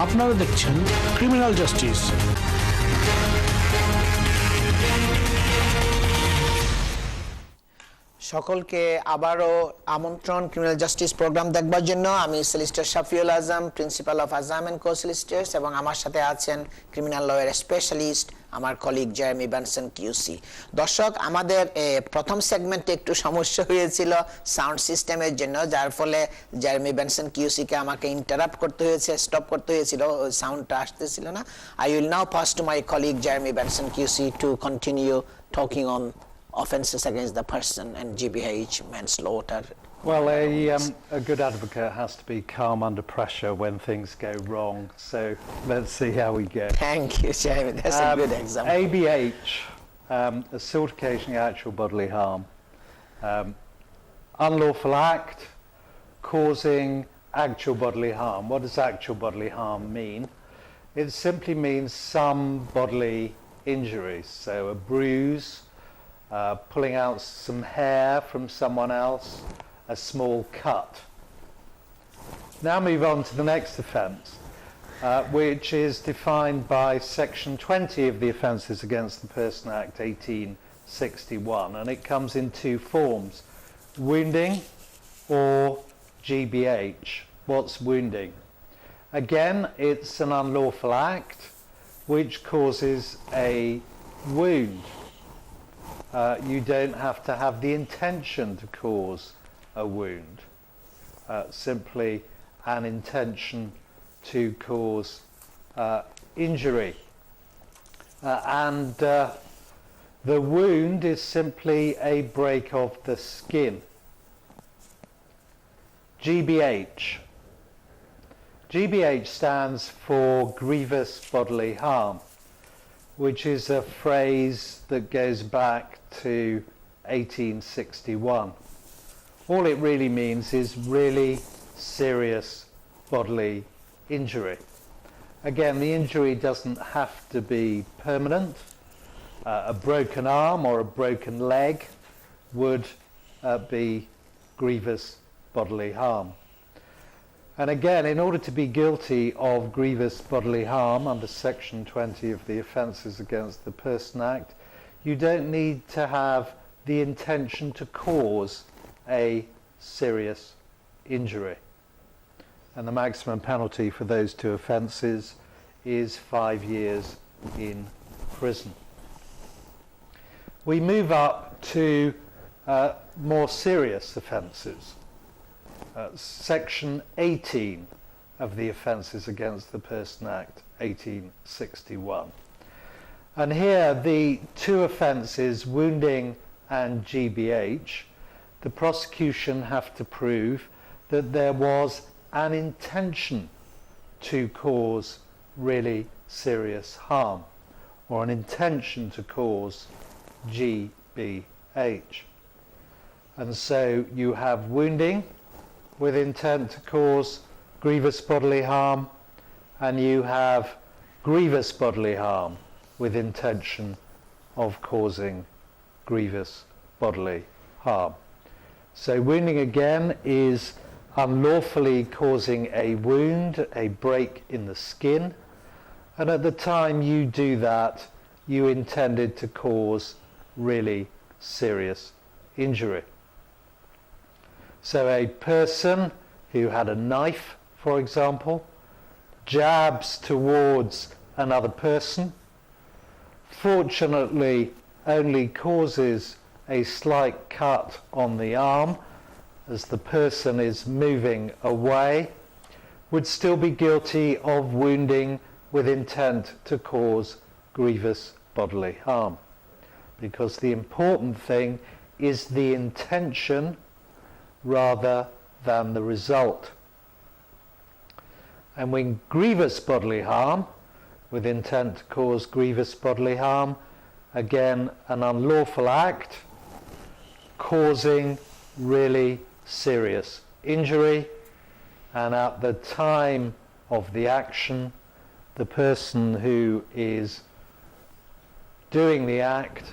আপনারা দেখছেন criminal justice. সকলকে আবারও আমন্ত্রণ ক্রিমিনাল জাস্টিস প্রোগ্রাম দেখবার জন্য। আমি solicitor Shafiul Azam, principal of Azam and co solicitors, এবং আমার সাথে আছেন ক্রিমিনাল লয়ের স্পেশালিস্ট আমার কলিগ জেরেমি বেনসন কিউসি। দর্শক, আমাদের প্রথম সেগমেন্টে একটু সমস্যা হয়েছিল সাউন্ড সিস্টেমের জন্য, যার ফলে জেরেমি বেনসন কিউসিকে আমাকে ইন্টারাপ্ট করতে হয়েছে, স্টপ করতে হয়েছিল, সাউন্ডটা আসতেছিল না। I will now pass to my colleague Jeremy Benson QC to continue talking on offences against the person and GBH, manslaughter. Well, a good advocate has to be calm under pressure when things go wrong. So let's see how we go. Thank you, Jeremy. That's a good example. ABH, assault occasioning actual bodily harm. Unlawful act causing actual bodily harm. What does actual bodily harm mean? It simply means some bodily injury. So a bruise, pulling out some hair from someone else, a small cut. Now move on to the next offence, which is defined by Section 20 of the Offences Against the Person Act 1861, and it comes in two forms, wounding or GBH. What's wounding? Again, it's an unlawful act which causes a wound. You don't have to have the intention to cause a wound, simply an intention to cause injury. And the wound is simply a break of the skin. GBH. GBH stands for grievous bodily harm, which is a phrase that goes back to 1861. All it really means is really serious bodily injury. Again, the injury doesn't have to be permanent. A broken arm or a broken leg would be grievous bodily harm. And again, in order to be guilty of grievous bodily harm under Section 20 of the Offences Against the Person Act, you don't need to have the intention to cause a serious injury. And the maximum penalty for those two offences is 5 years in prison. We move up to more serious offences. Section 18 of the Offences Against the Person Act 1861. And here the two offences, wounding and GBH, the prosecution have to prove that there was an intention to cause really serious harm, or an intention to cause GBH. And so you have wounding with intent to cause grievous bodily harm, and you have grievous bodily harm with intention of causing grievous bodily harm. So wounding again is unlawfully causing a wound, a break in the skin, and at the time you do that, you intended to cause really serious injury. So a person who had a knife, for example, jabs towards another person, fortunately only causes a slight cut on the arm as the person is moving away, would still be guilty of wounding with intent to cause grievous bodily harm. Because the important thing is the intention rather than the result. And when grievous bodily harm, with intent to cause grievous bodily harm, again an unlawful act causing really serious injury, and at the time of the action the person who is doing the act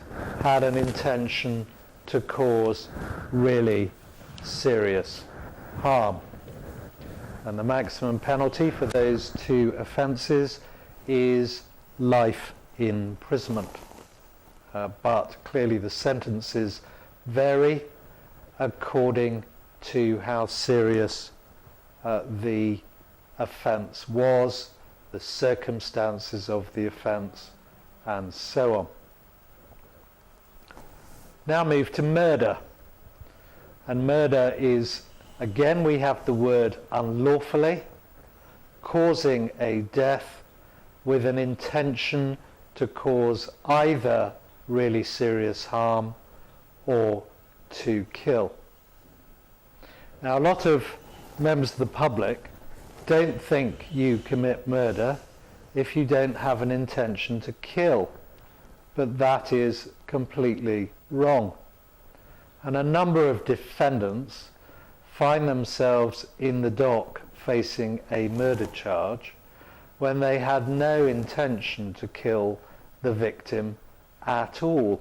had an intention to cause really serious harm. And the maximum penalty for those two offences is life imprisonment. But clearly the sentences vary according to how serious the offence was, the circumstances of the offence, and so on. Now move to murder. And murder is, again, we have the word unlawfully, causing a death with an intention to cause either really serious harm or to kill. Now, a lot of members of the public don't think you commit murder if you don't have an intention to kill, but that is completely wrong. And a number of defendants find themselves in the dock facing a murder charge when they had no intention to kill the victim at all.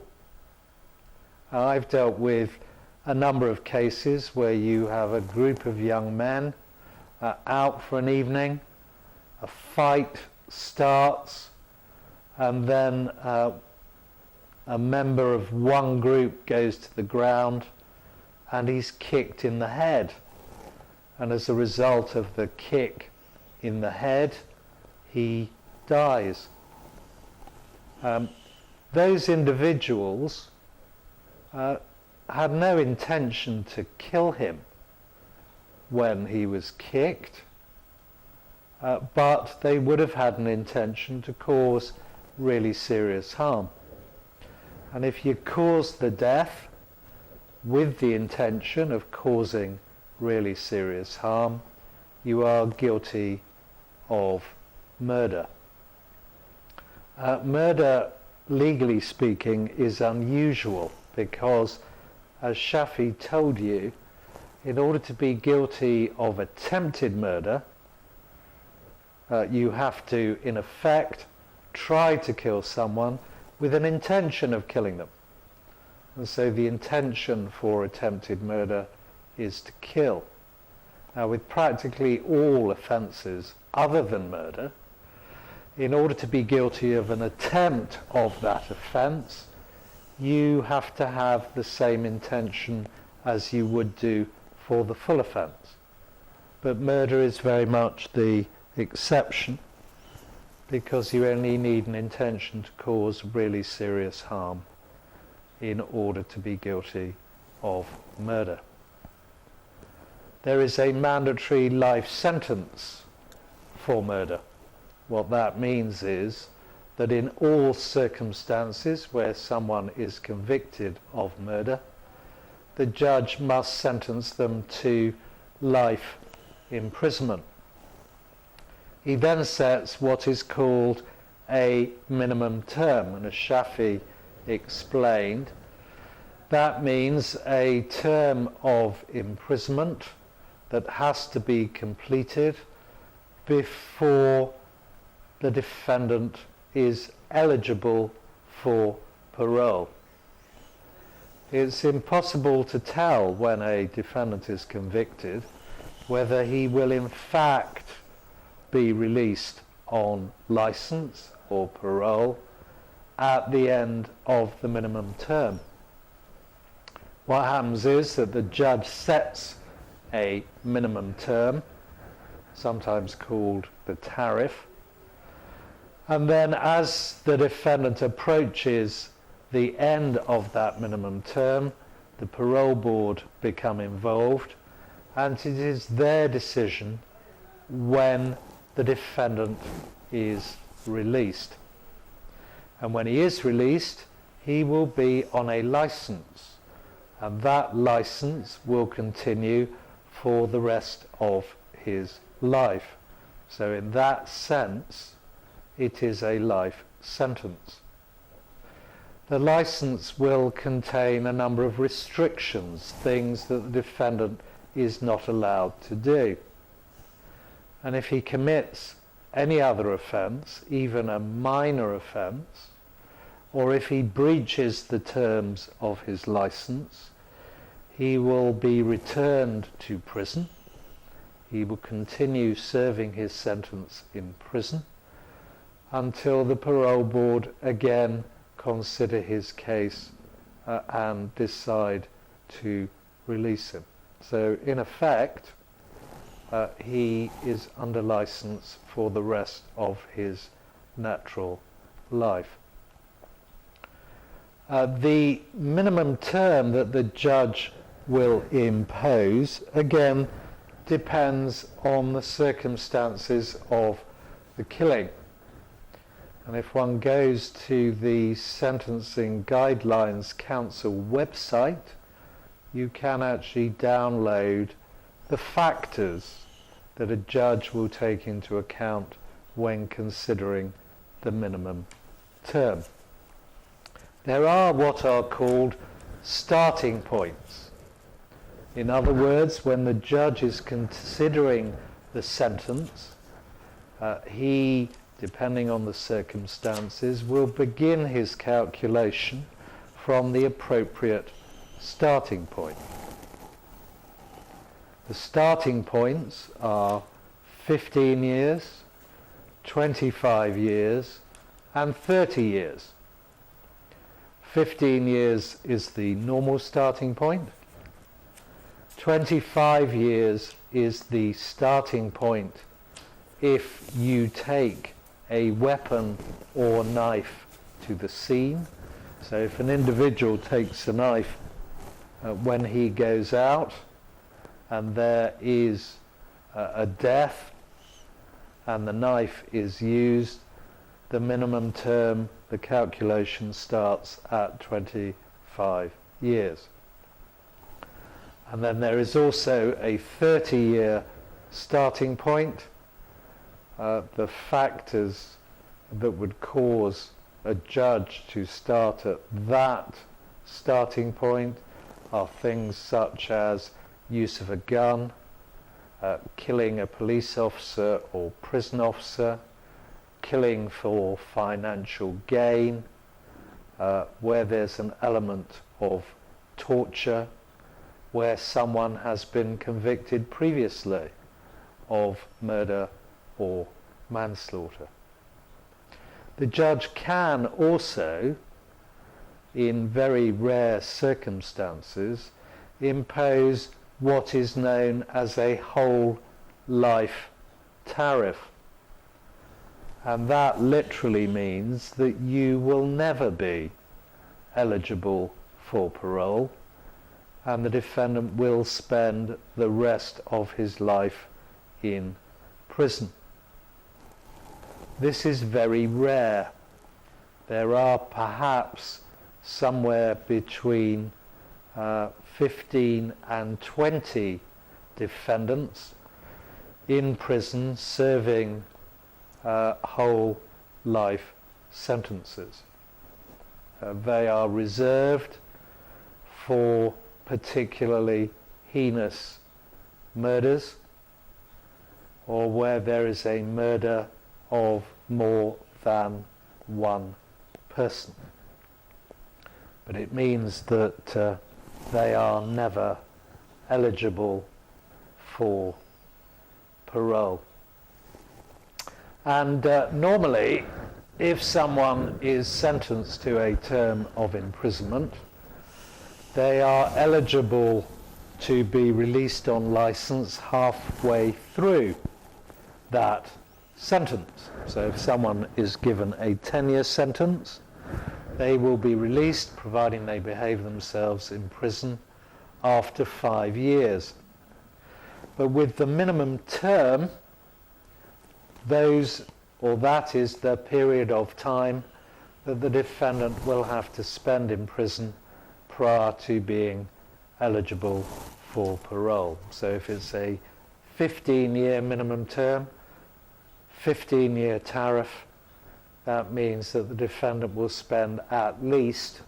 I've dealt with a number of cases where you have a group of young men out for an evening, a fight starts, and then a member of one group goes to the ground and he's kicked in the head. And as a result of the kick in the head, he dies. Those individuals had no intention to kill him when he was kicked, but they would have had an intention to cause really serious harm. And if you cause the death with the intention of causing really serious harm, you are guilty of murder. Murder, legally speaking, is unusual because, as Shafi told you, in order to be guilty of attempted murder, you have to, in effect, try to kill someone with an intention of killing them. And so the intention for attempted murder is to kill. Now, with practically all offences other than murder, in order to be guilty of an attempt of that offence, you have to have the same intention as you would do for the full offence. But murder is very much the exception, because you only need an intention to cause really serious harm in order to be guilty of murder. There is a mandatory life sentence for murder. What that means is that in all circumstances where someone is convicted of murder, the judge must sentence them to life imprisonment. He then sets what is called a minimum term, and as Shafi explained, that means a term of imprisonment that has to be completed before the defendant is eligible for parole. It's impossible to tell when a defendant is convicted whether he will in fact be released on licence or parole at the end of the minimum term. What happens is that the judge sets a minimum term, sometimes called the tariff, and then as the defendant approaches the end of that minimum term, the parole board become involved, and it is their decision when the defendant is released. And when he is released, he will be on a licence, and that licence will continue for the rest of his life. So in that sense, it is a life sentence. The licence will contain a number of restrictions, things that the defendant is not allowed to do. And if he commits any other offence, even a minor offence, or if he breaches the terms of his licence, he will be returned to prison. he will continue serving his sentence in prison until the parole board again consider his case and decide to release him. So in effect, he is under license for the rest of his natural life. The minimum term that the judge will impose, again, depends on the circumstances of the killing. And if one goes to the Sentencing Guidelines Council website, you can actually download the factors that a judge will take into account when considering the minimum term. There are what are called starting points. In other words, when the judge is considering the sentence, he, depending on the circumstances, will begin his calculation from the appropriate starting point. The starting points are 15 years, 25 years, and 30 years. 15 years is the normal starting point. 25 years is the starting point if you take a weapon or knife to the scene. So if an individual takes a knife when he goes out and there is a death and the knife is used, the minimum term, the calculation starts at 25 years. And then there is also a 30-year starting point. The factors that would cause a judge to start at that starting point are things such as use of a gun, killing a police officer or prison officer, killing for financial gain, where there's an element of torture, where someone has been convicted previously of murder or manslaughter. The judge can also, in very rare circumstances, impose what is known as a whole life tariff. And that literally means that you will never be eligible for parole, and the defendant will spend the rest of his life in prison. This is very rare. There are perhaps somewhere between 15 and 20 defendants in prison serving whole life sentences. They are reserved for particularly heinous murders, or where there is a murder of more than one person. But it means that they are never eligible for parole. And normally, if someone is sentenced to a term of imprisonment, they are eligible to be released on license halfway through that sentence. So if someone is given a 10-year sentence, they will be released providing they behave themselves in prison after 5 years. But with the minimum term, that is the period of time that the defendant will have to spend in prison prior to being eligible for parole. So if it's a 15-year minimum term, 15-year tariff, that means that the defendant will spend at least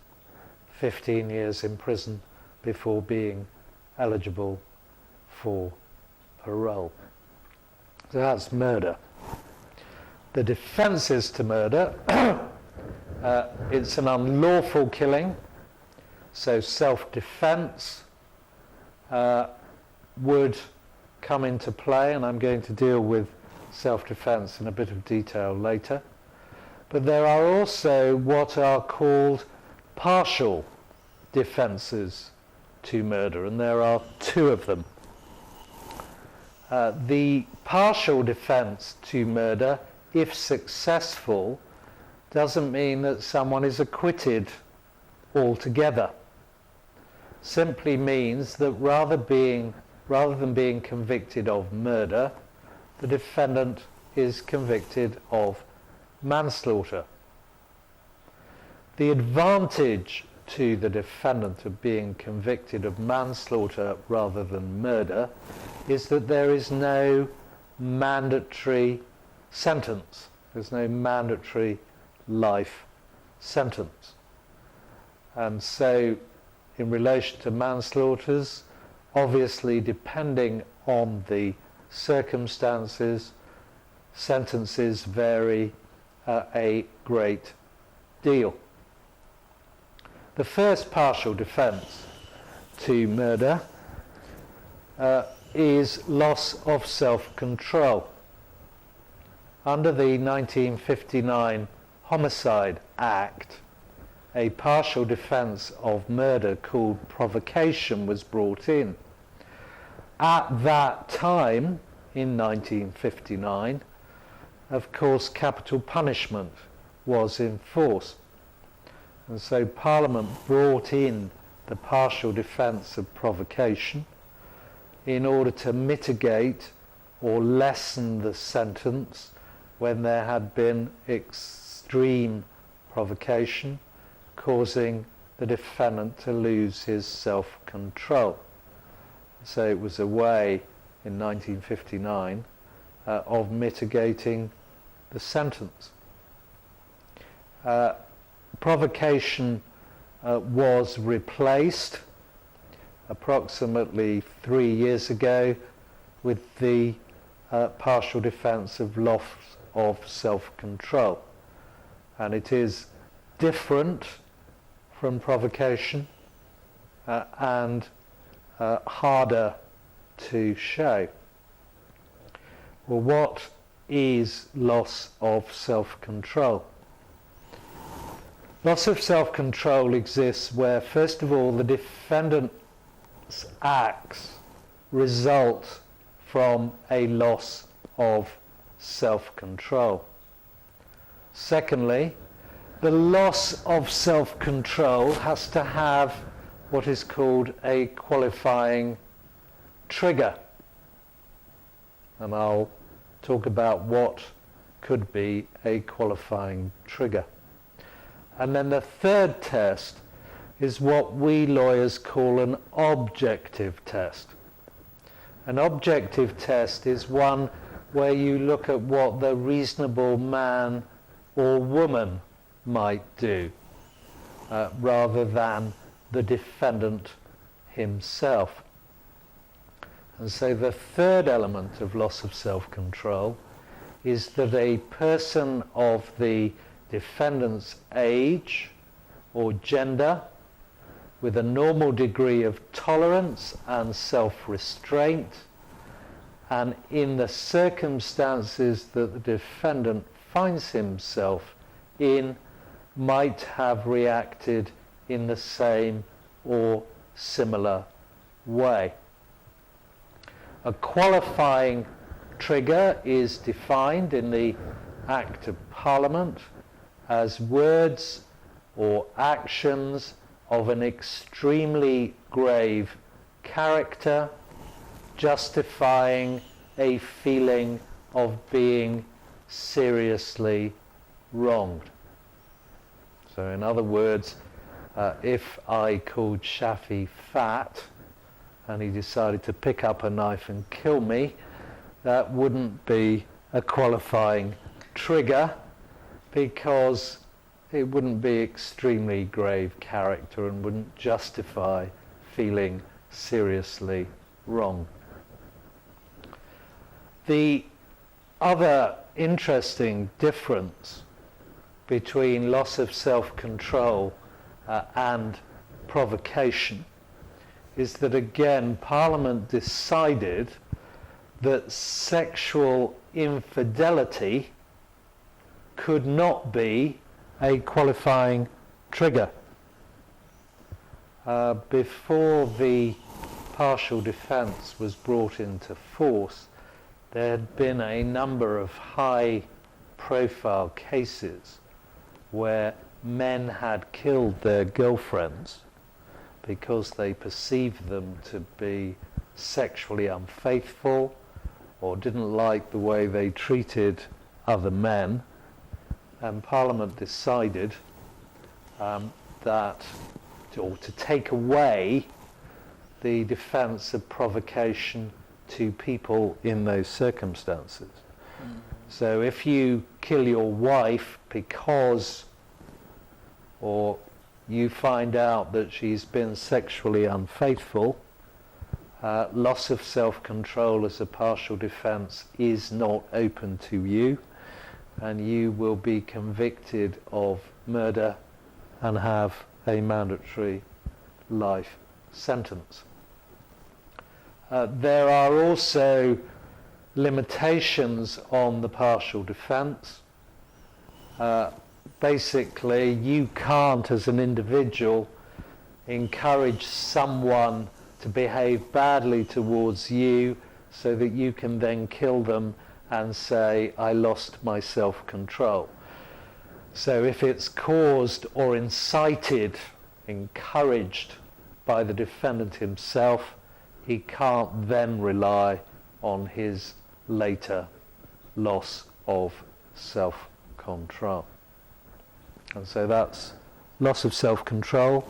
15 years in prison before being eligible for parole. So that's murder. The defences to murder, it's an unlawful killing, so self-defence would come into play, and I'm going to deal with self-defense in a bit of detail later. But there are also what are called partial defences to murder, and there are two of them. The partial defence to murder, if successful, doesn't mean that someone is acquitted altogether. Simply means that rather than being convicted of murder, the defendant is convicted of manslaughter. The advantage to the defendant of being convicted of manslaughter rather than murder is that there is no mandatory sentence. There's no mandatory life sentence. And so in relation to manslaughters, obviously depending on the circumstances, sentences vary a great deal. The first partial defence to murder is loss of self-control. Under the 1959 Homicide Act, a partial defence of murder called provocation was brought in. At that time, in 1959, of course, capital punishment was in force. And so Parliament brought in the partial defence of provocation in order to mitigate or lessen the sentence when there had been extreme provocation, causing the defendant to lose his self-control. So it was a way in 1959 of mitigating the sentence. Provocation was replaced approximately 3 years ago with the partial defence of loss of self-control. And it is different from provocation and harder to show. Well, what is loss of self-control? Loss of self-control exists where, first of all, the defendant's acts result from a loss of self-control. Secondly, the loss of self-control has to have what is called a qualifying trigger. And I'll talk about what could be a qualifying trigger. And then the third test is what we lawyers call an objective test. An objective test is one where you look at what the reasonable man or woman might do, rather than the defendant himself. And so the third element of loss of self-control is that a person of the defendant's age or gender, with a normal degree of tolerance and self-restraint, and in the circumstances that the defendant finds himself in, might have reacted in the same or similar way. A qualifying trigger is defined in the Act of Parliament as words or actions of an extremely grave character justifying a feeling of being seriously wronged. So in other words, if I called Shafi fat and he decided to pick up a knife and kill me, that wouldn't be a qualifying trigger, because it wouldn't be extremely grave character and wouldn't justify feeling seriously wrong. The other interesting difference between loss of self-control and provocation is that, again, Parliament decided that sexual infidelity could not be a qualifying trigger. Before the partial defence was brought into force, there had been a number of high-profile cases where men had killed their girlfriends because they perceived them to be sexually unfaithful or didn't like the way they treated other men, and Parliament decided to take away the defence of provocation to people in those circumstances. So if you kill your wife because, or you find out that she's been sexually unfaithful, loss of self-control as a partial defence is not open to you, and you will be convicted of murder and have a mandatory life sentence. There are also limitations on the partial defence. Basically, you can't, as an individual, encourage someone to behave badly towards you so that you can then kill them and say, I lost my self-control. So if it's caused or incited, encouraged by the defendant himself, he can't then rely on his later loss of self-control. And so that's loss of self-control.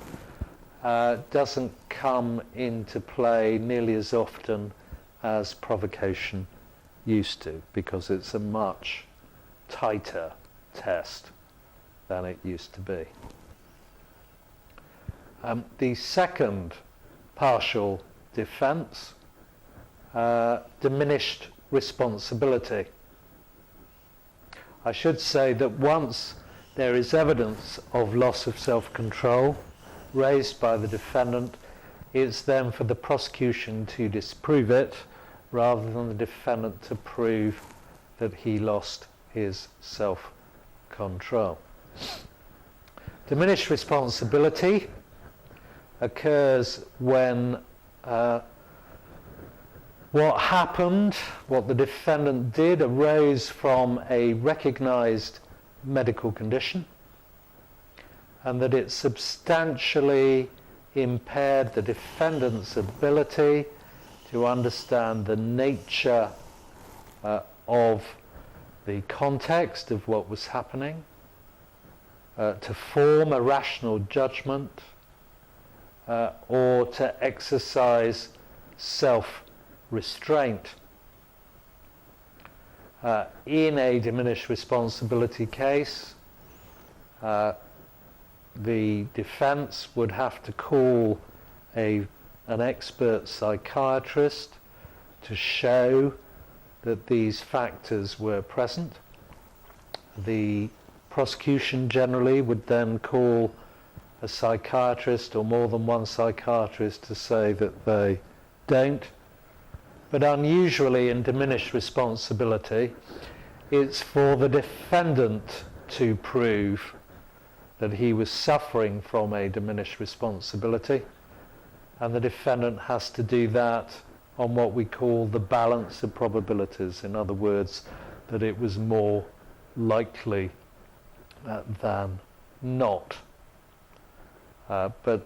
Doesn't come into play nearly as often as provocation used to, because it's a much tighter test than it used to be. The second partial defence, diminished responsibility. I should say that once there is evidence of loss of self-control raised by the defendant, it's then for the prosecution to disprove it rather than the defendant to prove that he lost his self-control. Diminished responsibility occurs when what happened, what the defendant did, arose from a recognised medical condition, and that it substantially impaired the defendant's ability to understand the nature of the context of what was happening, to form a rational judgment, or to exercise self-restraint. In a diminished responsibility case, the defence would have to call an expert psychiatrist to show that these factors were present. The prosecution generally would then call a psychiatrist or more than one psychiatrist to say that they don't. But unusually in diminished responsibility, it's for the defendant to prove that he was suffering from a diminished responsibility, and the defendant has to do that on what we call the balance of probabilities. In other words, that it was more likely than not. But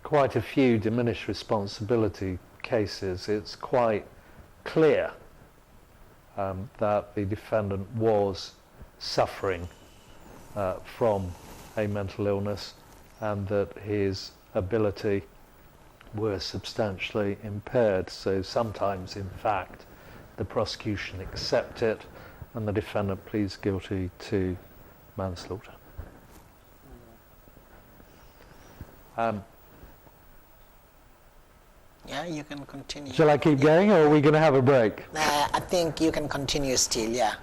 quite a few diminished responsibility cases, it's quite clear that the defendant was suffering from a mental illness and that his ability were substantially impaired. So sometimes, in fact, the prosecution accept it and the defendant pleads guilty to manslaughter. Yeah, you can continue. Shall I keep going, or are we going to have a break? I think you can continue still, yeah.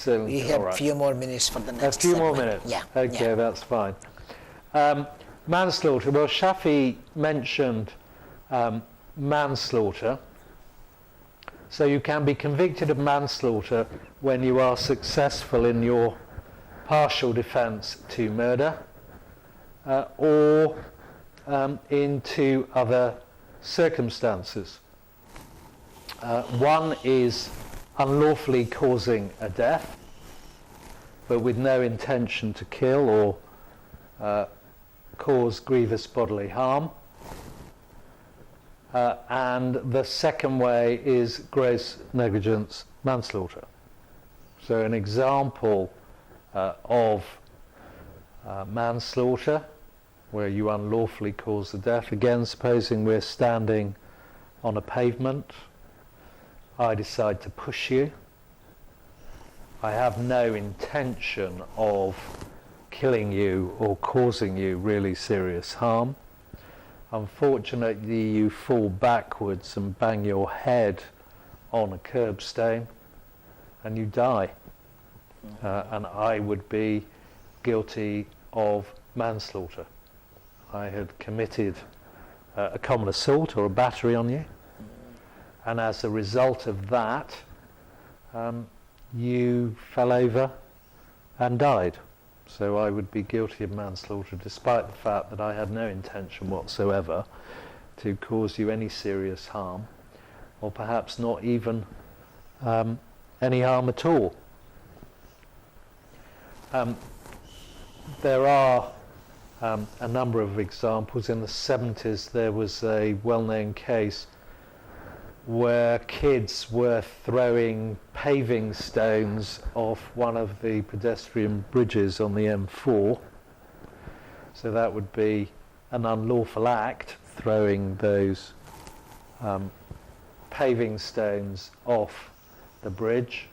We have a few more minutes for the next A few more segment. minutes? Yeah. Okay, yeah. that's fine. Manslaughter. Well, Shafi mentioned manslaughter. So you can be convicted of manslaughter when you are successful in your partial defence to murder or in two other circumstances. One is unlawfully causing a death, but with no intention to kill or cause grievous bodily harm. And the second way is gross negligence manslaughter. So an example of manslaughter where you unlawfully cause the death, again supposing we're standing on a pavement, I decide to push you. I have no intention of killing you or causing you really serious harm. Unfortunately, you fall backwards and bang your head on a curbstone and you die. And I would be guilty of manslaughter. I had committed a common assault or a battery on you, and as a result of that, you fell over and died. So I would be guilty of manslaughter despite the fact that I had no intention whatsoever to cause you any serious harm, or perhaps not even any harm at all. There are a number of examples. In the 70s there was a well-known case where kids were throwing paving stones off one of the pedestrian bridges on the M4. So that would be an unlawful act, throwing those paving stones off the bridge.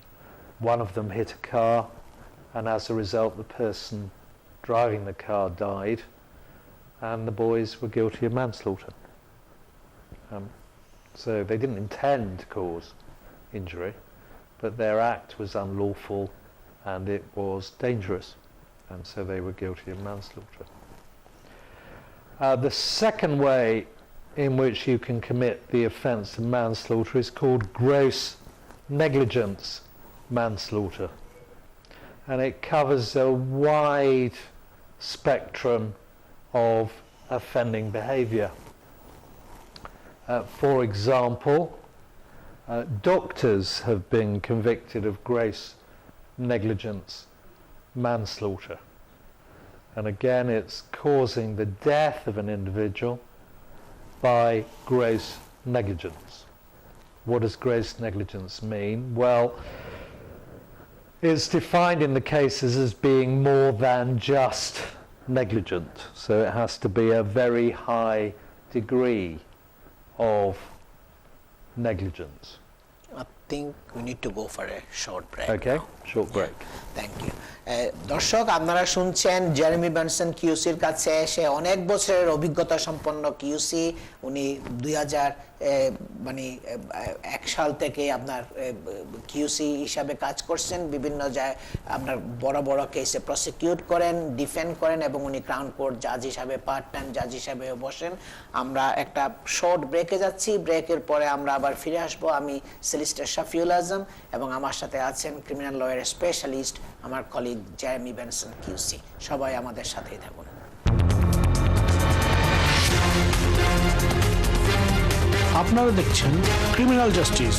One of them hit a car, and as a result the person driving the car died, and the boys were guilty of manslaughter. So they didn't intend to cause injury, but their act was unlawful and it was dangerous, and so they were guilty of manslaughter. The second way in which you can commit the offence of manslaughter is called gross negligence manslaughter, and it covers a wide spectrum of offending behaviour. For example, doctors have been convicted of gross negligence manslaughter. And again, it's causing the death of an individual by gross negligence. What does gross negligence mean? Well, it's defined in the cases as being more than just negligent. So it has to be a very high degree of negligence. I think we need to go for a short break. Okay, now. short break. Thank you দর্শক, আপনারা শুনছেন Jeremy Benson কিউসির কাছে এসে অনেক বছরের অভিজ্ঞতা সম্পন্ন QC. উনি 2001 সাল থেকে আপনার কিউসি হিসাবে কাজ করছেন। বিভিন্ন আপনার বড় বড় কেসে প্রসিকিউট করেন, ডিফেন্ড করেন, এবং উনি ক্রাউন কোর্ট জাজ হিসাবে, পার্ট টাইম জাজ হিসাবে বসেন। আমরা একটা শর্ট ব্রেকে যাচ্ছি। ব্রেকের পরে আমরা আবার ফিরে আসবো। আমি সেলিস্টার শাফিউল আজম, এবং আমার সাথে আছেন ক্রিমিনাল লয়ার স্পেশালিস্ট আমার কলিগ জেরেমি বেনসন কিউসি। সবাই আমাদের সাথেই থাকুন। আপনারা দেখছেন ক্রিমিনাল জাস্টিস।